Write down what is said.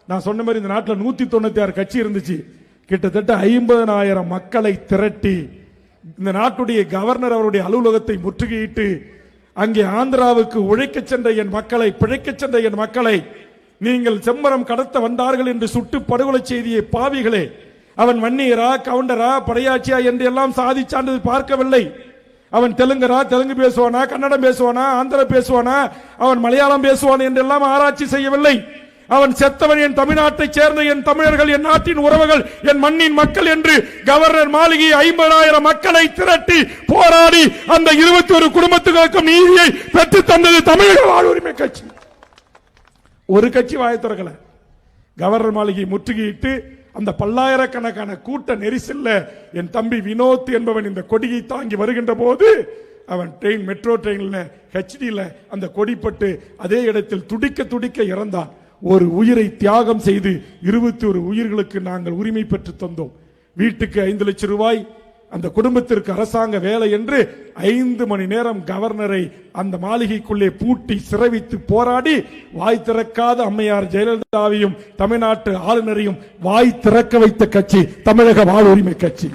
நான் சொன்ன மாதிரி இந்த நாட்டில் 196 கட்சி இருந்துச்சு. கிட்டத்தட்ட 50,000 மக்களை திரட்டி இந்த நாட்டுடைய கவர்னர் அவருடைய அலுவலகத்தை முற்றுகையிட்டு அங்கே ஆந்திராவுக்கு உழைக்க சென்ற என் மக்களை, பிழைக்க சென்ற என் மக்களை நீங்கள் செம்மரம் கடத்த வந்தார்கள் என்று சுட்டு படுகொலை செய்திய பாவிகளே, அவன் வன்னியரா, கவுண்டரா, படையாட்சியா என்று எல்லாம் சாதி சான்றிதழ் பார்க்கவில்லை. அவன் தெலுங்கரா, தெலுங்கு பேசுவானா, கன்னடம் பேசுவானா, ஆந்திர பேசுவானா, அவன் மலையாளம் பேசுவான் என்றெல்லாம் ஆராய்ச்சி செய்யவில்லை. அவன் செத்தவன் என் தமிழ்நாட்டை சேர்ந்த என் தமிழர்கள், என் நாட்டின் உறவுகள், என் மண்ணின் மக்கள் என்று கவர்னர் மாளிகை 50,000 மக்களை திரட்டி போராடி அந்த 21 குடும்பத்துக்கும் நீதியை பெற்று தந்தது தமிழக வாழ்வுரிமை கட்சி. ஒரு கட்சி வாயை திறக்கல. கவர்னர் மாளிகை முற்றுகையிட்டு அந்த பல்லாயிரக்கணக்கான கூட்ட நெரிசல்ல என் தம்பி வினோத் என்பவன் இந்த கொடியை தாங்கி வருகின்ற போது அவன் ட்ரெயின், மெட்ரோ ட்ரெயின்ல ஹெச்டில அந்த கொடிப்பட்டு அதே இடத்தில் துடிக்க துடிக்க இறந்தான். ஒரு உயிரை தியாகம் செய்து 21 உயிர்களுக்கு நாங்கள் உரிமை பெற்று தந்தோம். வீட்டுக்கு 5 லட்சம் ரூபாய், அந்த குடும்பத்திற்கு அரசாங்க வேலை என்று 5 மணி நேரம் கவர்னரை அந்த மாளிகைக்குள்ளே பூட்டி சிறைவித்து போராடி வாய் திறக்காத அம்மையார் ஜெயலலிதாவையும் தமிழ்நாட்டு ஆளுநரையும் வாய் திறக்க வைத்த கட்சி தமிழக வாழ்வுரிமை கட்சி.